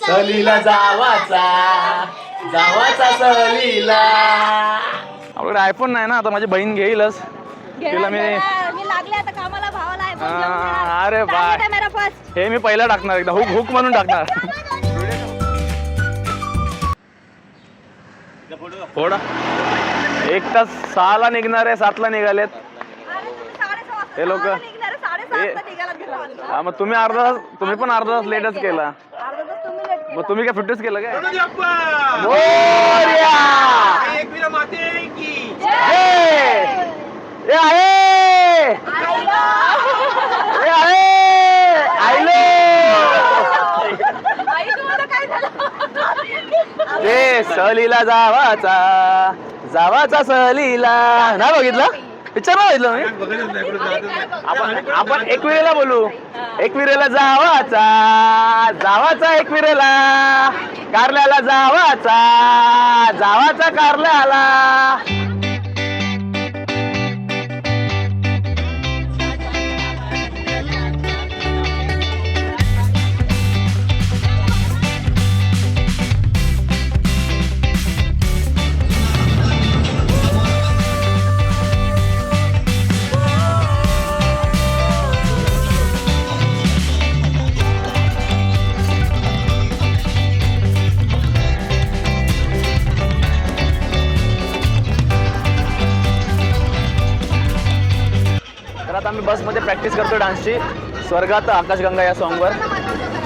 सहलीला जावाचा जावाचा सहलीला. आपल्याकडे आयफोन नाही ना, आता माझी बहीण घेईलच तिला मी लागले आता कामाला भावाला अरे बाय हे मी पहिला टाकणार एकदा हुक हुक म्हणून टाकणार. थोडा 1 तास 6ला निघणार आहे, 7ला निघालेत हे लोक. मग तुम्ही तुम्ही पण अर्धा तास लेटच केला. मग तुम्ही काय फिटच केलं काय? सहलीला जावाचा जावाचा सहलीला नाही बघितलं पिक्चर नाही बघितलं मी. आपण एकविरेला बोलू. एकविरेला जावाचा जावाचा एकविरेला कारल्याला जावाचा जावाचा कारल्याला. आता आम्ही बसमध्ये प्रॅक्टिस करतो डान्सची. स्वर्गात आकाशगंगा या सॉन्गवर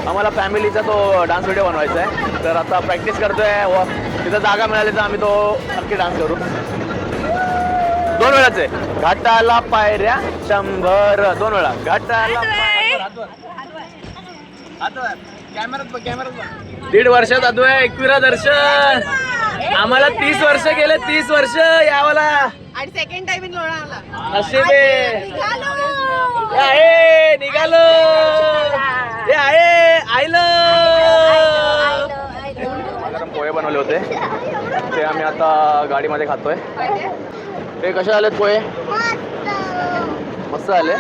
आम्हाला फॅमिलीचा तो डान्स व्हिडिओ बनवायचा आहे. तर आता प्रॅक्टिस करतोय व तिथं जागा मिळाली तर आम्ही तो नक्की डान्स करू. 2 वेळाचे घाटाला पायऱ्या 100 2 वेळा घाटाला 1.5 वर्षात अद्वय एकविरा दर्शन. आम्हाला 30 वर्ष गेले 30 वर्ष यावाला आणि सेकंड टाइम इन लोणावळा. नशिबे निघालो हे आहे आईलं. गरम पोहे बनवले होते ते आम्ही आता गाडीमध्ये खातोय. ते कसे आलेत पोहे? मस्त आले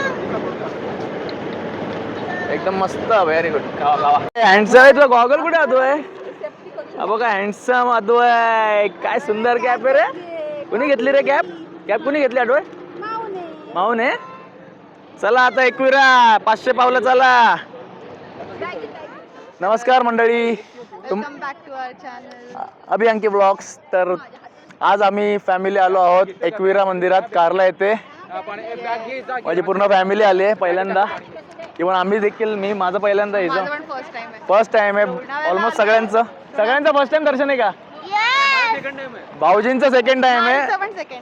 एकदम मस्त. Very good. खावा खावा. हँडसम आहे तुला. गॉगल कुठे आतोय? बघा हँडसम आतोय. काय सुंदर कॅप आहे रे. कुणी घेतली रे कॅप? कॅप कुणी घेतली आठवय? माऊने. चला आता एकविरा 500 पावलं चला. नमस्कार मंडळी. अभियांकी ब्लॉग्स. तर आज आम्ही फॅमिली आलो आहोत एकविरा मंदिरात कारला येथे. माझी पूर्ण फॅमिली आली आहे पहिल्यांदा. इव्हन आम्ही देखील. मी माझं पहिल्यांदा फर्स्ट टाइम आहे. ऑलमोस्ट सगळ्यांचं फर्स्ट टाइम दर्शन आहे का? भाऊजींचं सेकंड टाइम आहे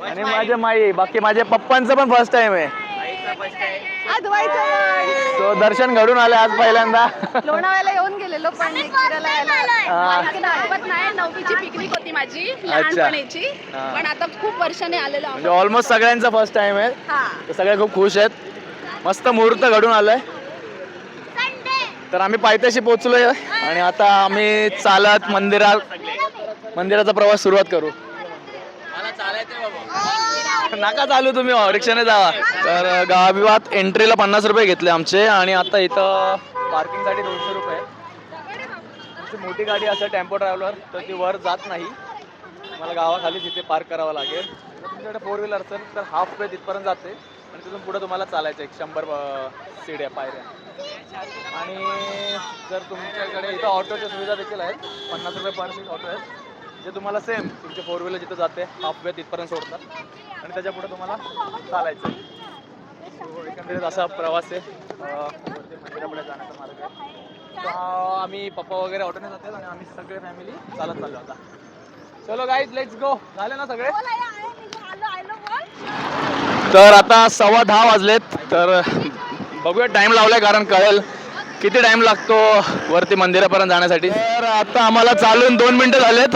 आणि माझ्या माई बाकी माझ्या पप्पांचं पण फर्स्ट टाइम आहे. तो दर्शन घडून आले आज पहिल्यांदा. लोणावळ्याला येऊन गेलेलो पण नववीची पिकनिक होती माझी लहानपणीची. पण आता खूप वर्षाने आलेलो म्हणजे ऑलमोस्ट सगळ्यांचा फर्स्ट टाइम आहे. तर सगळे खूप खुश आहेत. मस्त मुहूर्त घडून आलाय. तर आम्ही पायथ्याशी पोहोचलोय आणि आता आम्ही चालत मंदिराचा प्रवास सुरुवात करू. नका चालू तुम्ही रिक्षाने जावा. तर गावाबिवात एंट्रीला 50 रुपये घेतले आमचे आणि आता इथं पार्किंगसाठी 200 रुपये. तुमची मोठी गाडी असेल टेम्पो ट्रॅव्हलर तर ती वर जात नाही. मला गावाखाली तिथे पार्क करावं लागेल. तुमच्याकडे 4 व्हीलर असेल तर हाफ वे तिथपर्यंत जाते आणि तिथून पुढे तुम्हाला चालायचं 100 सीड्या पायऱ्या. आणि जर तुमच्याकडे इथं ऑटोच्या सुविधा देखील आहेत. 50 रुपये पर सीट ऑटो आहेत जे तुम्हाला सेम तुमचे 4 व्हीलर जिथं जाते हाफ वे तिथपर्यंत सोडतात आणि त्याच्या पुढे तुम्हाला चालायचं आहे. एकंदरीत असा प्रवास आहे. मंदिरापुढे जाण्याचा मार्ग आहे. आम्ही पप्पा वगैरे ऑटोने जातात आणि आम्ही सगळे फॅमिली चालत चाललो आता. चलो गाईज लेट्स गो. झाले ना सगळे? तर आता 10:15 वाजलेत. तर बघूया टाइम लावलाय कारण कळेल किती टाइम लागतो वरती मंदिरापर्यंत जाण्यासाठी. तर आता आम्हाला चालून 2 मिनिटं झालेत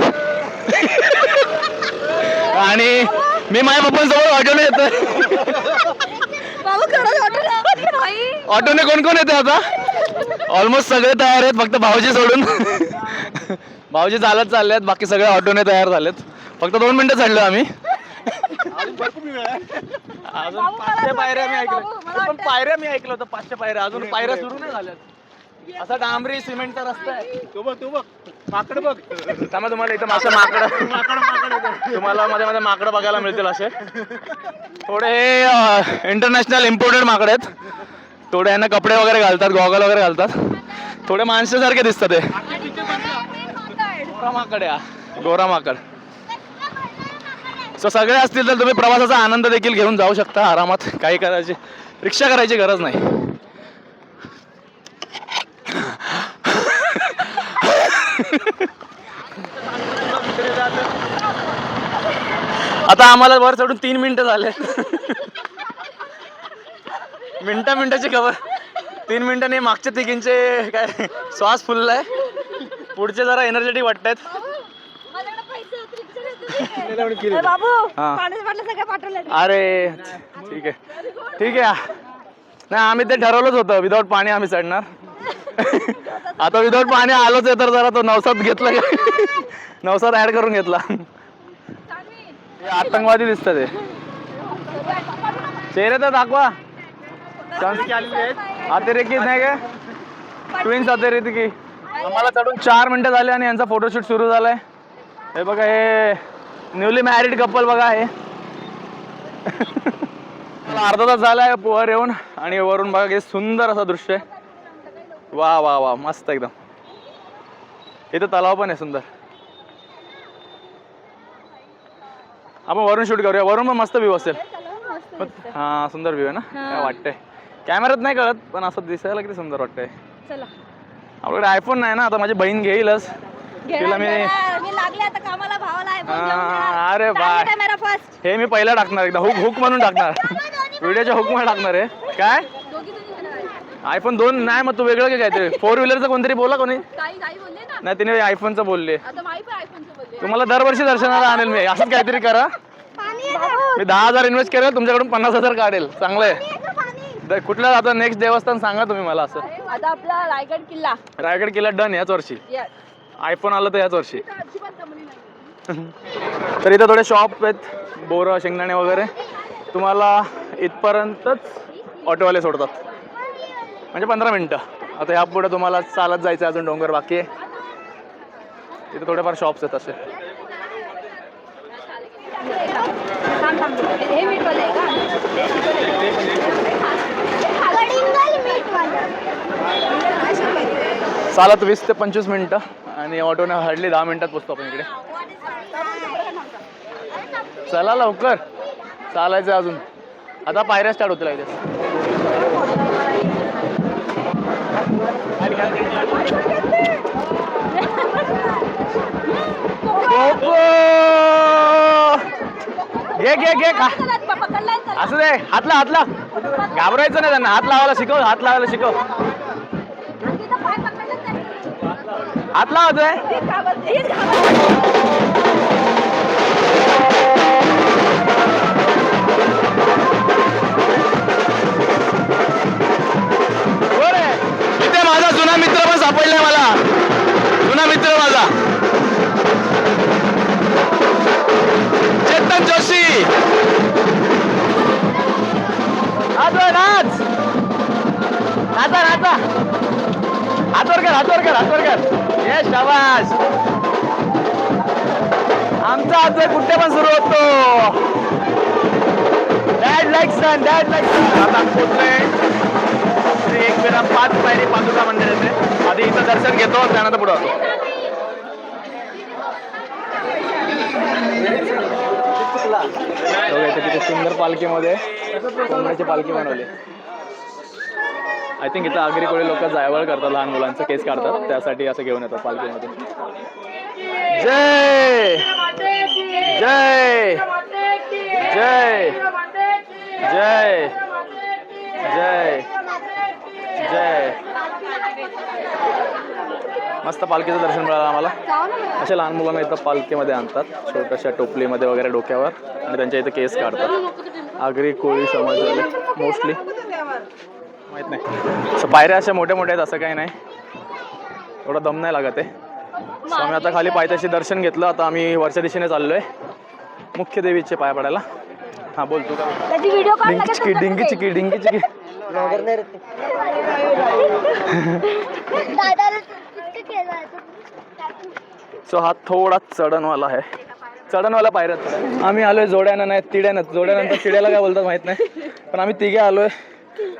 आणि मी माझ्या पप्पांसोबत ऑटोने येतोय. ऑटोने कोण कोण येते आता? ऑलमोस्ट सगळे तयार आहेत फक्त भाऊजी सोडून. भाऊजी चालत चालले आहेत. बाकी सगळे ऑटोने तयार झालेत. फक्त 2 मिनिटं चढलो आम्ही. अजून 500 पायऱ्या मी ऐकलं. पण पायऱ्या मी ऐकलं होतं 500 पायऱ्या. अजून पायऱ्या सुरू नाही झाल्यात. असा डांबरी सिमेंटचा रस्ता आहे. तू बघ माकड बघ. त्यामुळे तुम्हाला इथं मासे माकड तुम्हाला मध्ये मध्ये माकडं बघायला मिळतील असे. थोडे हे इंटरनॅशनल इम्पोर्टेड माकड आहेत. थोडे यांना कपडे वगैरे घालतात, गॉगल वगैरे घालतात. थोडे माणसासारखे दिसतात ते. गोरा माकड आहे, गोरा माकड. सो सगळे असतील तर तुम्ही प्रवासाचा आनंद देखील घेऊन जाऊ शकता आरामात. काही करायची रिक्षा करायची गरज नाही. आता आम्हाला वर चढून 3 मिनिटं झाले. मिनिटाची खबर. 3 मिनिटांनी मागच्या तिघींचे काय श्वास फुललाय. पुढचे जरा एनर्जेटिक वाटतायत. अरे ठीक आहे. नाही आम्ही ते ठरवलंच होतं विदाऊट पाणी आम्ही चढणार. आता विदाऊट पाणी आलोच आहे तर जरा तो नवसात घेतला. नवसात ऍड करून घेतला. आतंकवादी दिसतात ते. चेहरे तर दाखवा. अतिरेकी नाही का? ट्विन्स अतिरेकी. आम्हाला चढून 4 मिनिटं झाले आणि यांचा फोटोशूट सुरू झालाय. हे बघा, हे न्यूली मॅरिड कपल बघा. हे अर्धा तास झालाय वर येऊन आणि वरून बघा हे सुंदर असं दृश्य आहे. वा वा वा मस्त एकदम. इथं तलाव पण आहे सुंदर. आपण वरून शूट करूया. वरून पण मस्त व्ह्यू असेल. हा सुंदर व्ह्यू आहे ना. काय वाटतंय कॅमेऱ्यात नाही कळत पण असं दिसायला किती सुंदर वाटतंय. आपल्याकडे आयफोन नाही ना. आता माझी बहीण घेईलच. तिला मी लागले आता कामाला भावाला अरे बाय. हे मी पहिला टाकणार एकदा हुक म्हणून टाकणार. व्हिडिओच्या हुक मध्ये टाकणार आहे. काय आयफोन 2 नाही मग तू वेगळं काय काहीतरी 4 व्हीलरचं कोणतरी बोला कोणी. नाही तिने आयफोनचं बोलले. तुम्हाला दरवर्षी दर्शनाला आणेल मी. असंच काहीतरी करा. मी 10,000 इन्व्हेस्ट करेल तुमच्याकडून 50,000 काढेल. चांगलं आहे. कुठलं आता नेक्स्ट देवस्थान सांगा तुम्ही मला. असं आता आपला रायगड किल्ला डन याच वर्षी. आयफोन आलं तर याच वर्षी. तर इथं थोडे शॉप आहेत. बोरं शेंगदाणे वगैरे. तुम्हाला इथपर्यंतच ऑटोवाले सोडतात. म्हणजे 15 मिनिटं. आता ह्या पुढे तुम्हाला चालत जायचं अजून डोंगर बाकी आहे. इथे थोडेफार शॉप्स आहेत असे. चालत 20 ते 25 मिनिटं आणि ऑटोने हार्डली 10 मिनिटात पोचतो आपण इकडे. चला लवकर चालायचं अजून. आता पायऱ्या स्टार्ट होतील इथे. घे खा. असं दे. हातला घाबरायचं नाही त्यांना. हात लावायला शिकव. हात लावतोय. इथे माझा जुना मित्र पण सापडलाय मला. जुना मित्र माझा चेतन जोशी. नाचा हातवर कर. ये शाबास. आमचा आज कुठे पण सुरू होतो. डॅड लाईक सन. आता पोचलोय श्री एकविरा 5 पायरी पादुका मंदिर येते. आधी इथं दर्शन घेतो त्यानंतर पुढे होतो. तिथे सुंदर पालखीमध्ये कोंबड्याची पालखी बनवली. आय थिंक इथं आगरी कोळी लोक जायवळ करतात. लहान मुलांचं केस काढतात त्यासाठी असं घेऊन येतात पालखीमध्ये. जय जय जय जय जय जय. मस्त पालखीचं दर्शन मिळालं आम्हाला. अशा लहान मुलांना इथं पालखीमध्ये आणतात छोट्याशा टोपलीमध्ये वगैरे डोक्यावर आणि त्यांच्या इथं केस काढतात. आगरी कोळी समाजाला मोस्टली माहित नाही. पायऱ्या अशा मोठ्या आहेत असं काही नाही. एवढा दम नाही लागत आहे. आम्ही आता खाली पायथ्याशी दर्शन घेतलं. आता आम्ही वरच्या दिशेने चाललोय मुख्य देवीचे पाय पडायला. हा बोल तू काय. डिंगी चिकी सो हा थोडा चढणवाला आहे, चढणवाला पायऱ्यात. आम्ही आलोय जोड्यानं नाही तिड्यानं, जोड्यानंतर तिड्याला काय बोलतात माहित नाही, पण आम्ही तिघे आलोय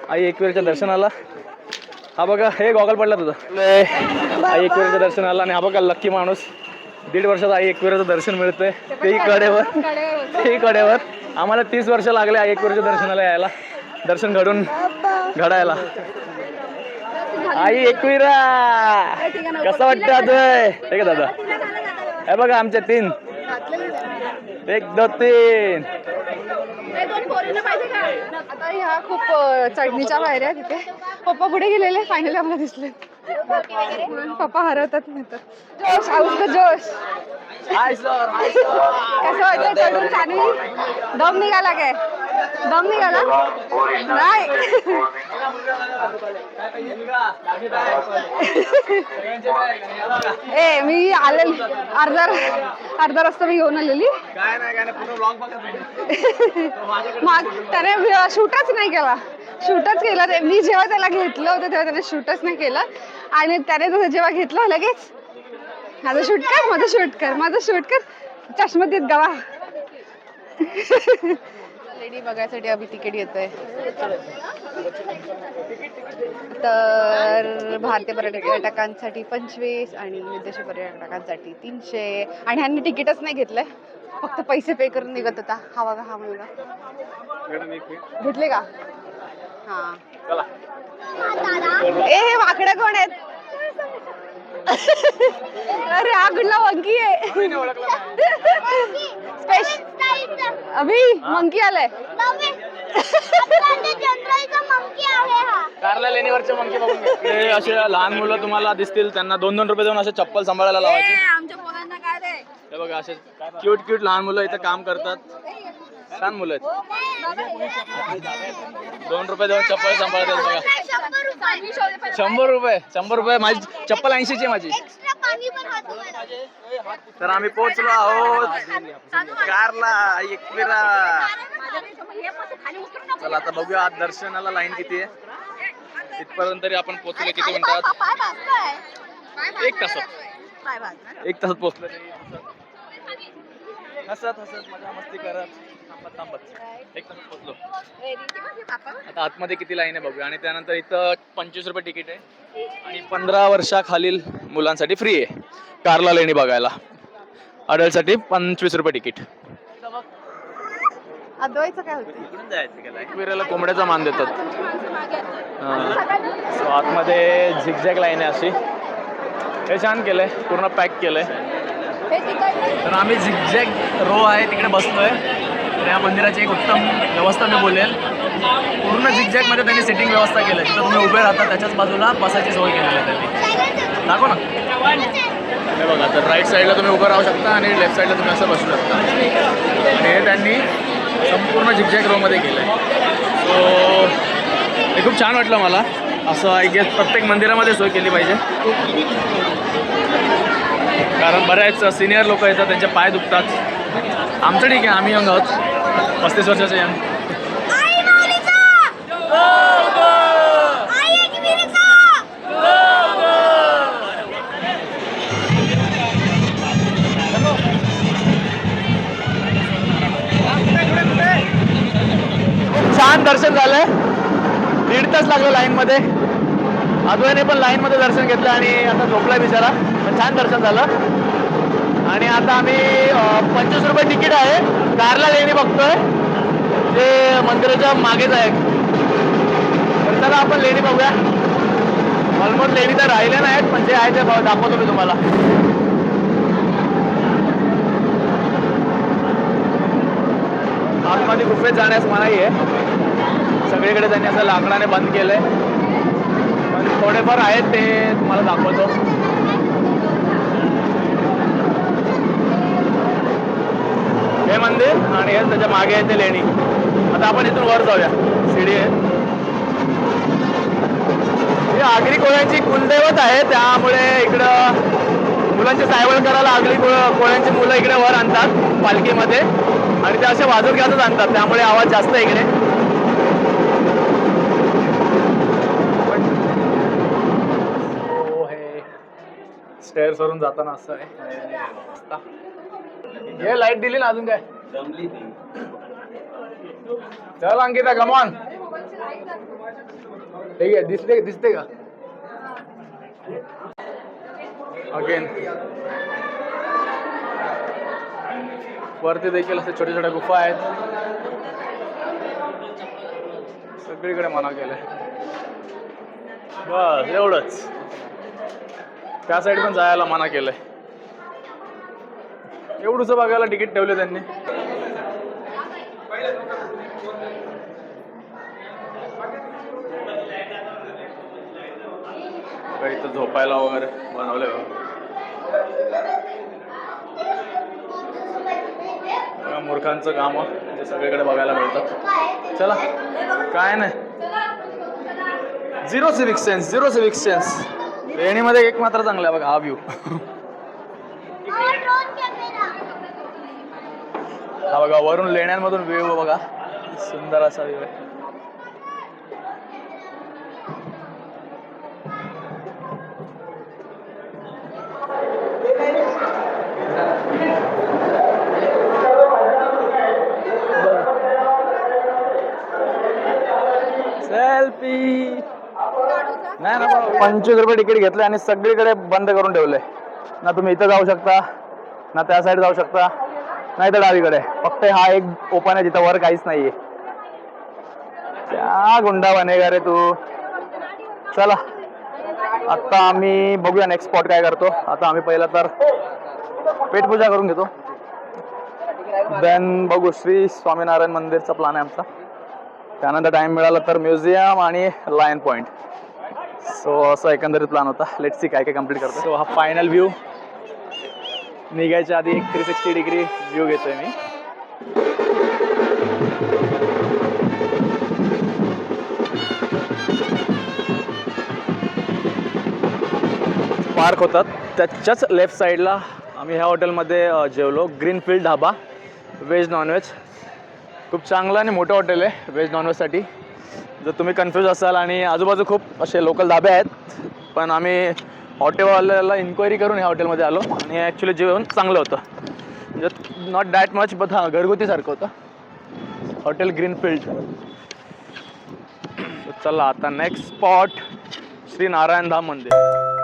आई एकविरेच्या दर्शनाला. हा बघा, हे गॉगल पडला तुझं, आई एकविरेच्या दर्शनाला. आणि हा बघा लक्की माणूस, 1.5 वर्षात आई एकविरेचं दर्शन मिळतंय, तेही कडेवर. आम्हाला 30 वर्ष लागले आई एकविरेच्या दर्शनाला यायला, दर्शन घडायला. आई एकविरा कसं वाटतं आज? हे का दादा, हे बघा आमच्या 3, 1 2 3. आता ह्या खूप चढणीच्या पायऱ्या तिथे. पप्पा पुढे गेलेले, फायनली आम्हाला दिसले. पप्पा हरवतात नाही तर. जोश, हाऊस द जोश. कसं वाटतं चढून? चांगली दम निघाला काय? दम निघाला नाही. ए मी आलेली अर्धा रस्ता मी घेऊन आलेली. त्याने शूटच नाही केला. मी जेव्हा त्याला घेतलं होतं तेव्हा त्याने शूटच नाही केलं. आणि त्याने जेव्हा घेतलं लगेच माझं शूट कर चष्मा देत गावा. लेडी बघायसाठी आम्ही तिकीट घेतोय. तर भारतीय पर्यटकांसाठी 25 आणि विदेशी पर्यटकांसाठी 300. आणि ह्यांनी तिकीटच नाही घेतलंय, फक्त पैसे पे करून निघत होता. हा बघा, हा मुलगा. घेतले का? हा. हे वाकडे कोण आहेत? अरे हा कुठला मंकी आहे? अभि मंकी आलाय. कारला लेणीवरचे मंकी बघून घे. असे लहान मुलं तुम्हाला दिसतील, त्यांना 2-2 रुपये देऊन असे चप्पल सांभाळायला लावायची. आमच्या मुलांना काय दे? हे बघा, असे क्यूट लहान मुलं इथं काम करतात. छान मुलं आहेत. 2 रुपये देऊन चप्पल सांभाळतात बघा. 100 रुपये माझी चप्पल 80ची आहे माझी. तर आम्ही पोहोचलो आहोत कारला एकविरा. चला आता बघूया आज दर्शनाला लाईन किती आहे. इथपर्यंत तरी आपण पोहोचले किती मिनिटात? 1 तासात. 1 तासात पोहोचलो. हसत मजा मस्ती करत थांबत 1 तासात पोहोचलो. आता आतमध्ये किती लाईन आहे बघूया. आणि त्यानंतर इथं 25 रुपये तिकीट आहे आणि 15 वर्षाखालील मुलांसाठी फ्री आहे कारला लेणी बघायला. अडल्टसाठी 25 रुपये तिकीट. अद्वैतचं काय होतं? एकविरेला कोंबड्याचा मान देतात. सो आतमध्ये झिगझॅग लाईन आहे अशी. हे छान केलंय, पूर्ण पॅक केलंय. तर आम्ही झिगझॅग रो आहे तिकडे बसतोय. तर या मंदिराची एक उत्तम व्यवस्था मी बोलेल. पूर्ण झिगझॅगमध्ये त्यांनी सिटिंग व्यवस्था केलं. तिथं तुम्ही उभे राहता त्याच्याच बाजूला बसायची सोय केलेली आहे त्यांनी. दाखव ना. हे बघा, तर राईट साईडला तुम्ही उभं राहू शकता आणि लेफ्ट साईडला तुम्ही असं बसू शकता. आणि हे त्यांनी संपूर्ण झिगझॅग रोमध्ये केलं आहे. सो हे खूप छान वाटलं मला. असं आय गेस प्रत्येक मंदिरामध्ये सोय केली पाहिजे. कारण बऱ्याच सिनियर लोक येतात, त्यांचे पाय दुखतात. आमचं ठीक आहे, आम्ही यंग आहोत, 35 वर्षाचे यंग. छान दर्शन झालंय. 1.5 तास लागलं लाईनमध्ये. अद्वैने पण लाईनमध्ये दर्शन घेतलं आणि आता झोपलाय बिचारा. पण छान दर्शन झालं. आणि आता आम्ही 25 रुपये तिकीट आहे कारला लेणी बघतोय, जे मंदिराच्या मागेच आहे. तर चला आपण लेणी बघूया. ऑलमोस्ट लेणी तर राहिल्या नाहीत, पण जे आहे ते दाखवतो मी तुम्हाला. आतमध्ये गुफेत जाण्यास मनाई आहे. सगळीकडे त्यांनी असं लाकडाने बंद केलंय, पण थोडेफार आहेत ते तुम्हाला दाखवतो. हे मंदिर आणि हे त्याच्या मागे आहे ते लेणी. आता आपण इथून वर जाऊया. शिडी आहे. ही आगरी कोळ्यांची कुलदैवत आहे, त्यामुळे इकडं मुलांची सायवळ करायला आगरी कोळ्यांची मुलं इकडे वर आणतात पालखीमध्ये. आणि ते असे वाजत गाजत आणतात, त्यामुळे आवाज जास्त आहे इकडे. स्टेअर्स वरून जाताना असं आहे रस्ता. हे लाईट दिली ना अजून काय चल अंकिता कमॉन ठीक आहे दिसते का अगेन वरती देखील असे छोट्या छोट्या गुफा आहेत सगळीकडे मना केलंय बस एवढंच त्या साईड पण जायला मना केलंय एवढंच बघायला तिकीट ठेवले त्यांनी इथं झोपायला वगैरे बनवले मूर्खांचं काम जे सगळीकडे बघायला मिळतात चला काय नाही झिरो सिविक सेन्स लेणीमध्ये एक मात्र चांगला आहे बघा हा व्ह्यू हा बघा वरून लेण्यांमधून व्ह्यू बघा सुंदर असा व्ह्यू आहे सेल्फी नाही ना 25 रुपये तिकीट घेतले आणि सगळीकडे बंद करून ठेवले ना तुम्ही इथं जाऊ शकता ना त्या साईड जाऊ शकता नाही तर डावीकडे फक्त हा एक ओपन आहे जिथं वर काहीच नाहीये त्या गुंडा बनेगा रे तू चला आता आम्ही बघूया नेक्स्ट स्पॉट काय करतो आता आम्ही पहिला तर पेटपूजा करून घेतो देन बघू श्री स्वामीनारायण मंदिरचा प्लॅन आहे आमचा त्यानंतर टाइम मिळाला तर म्युझियम आणि लायन पॉइंट सो असं एकंदरीत प्लॅन होता लेट्स सी काय काय कम्प्लीट करतो सो हा फायनल व्ह्यू निघायच्या आधी एक 360 डिग्री व्ह्यू घेतोय मी पार्क होतात त्याच्याच लेफ्ट साईडला आम्ही ह्या हॉटेलमध्ये जेवलो ग्रीनफील्ड ढाबा व्हेज नॉनव्हेज खूप चांगलं आणि मोठं हॉटेल आहे व्हेज नॉनव्हेजसाठी जर तुम्ही कन्फ्यूज असाल आणि आजूबाजू खूप असे लोकल ढाबे आहेत पण आम्ही हॉटेलवाल्याला इन्क्वायरी करून ह्या हॉटेलमध्ये आलो आणि ॲक्च्युली जेवण चांगलं होतं म्हणजे नॉट दॅट मच बट हां घरगुतीसारखं होतं हॉटेल ग्रीनफील्ड चला आता नेक्स्ट स्पॉट श्री नारायण धाम मंदिर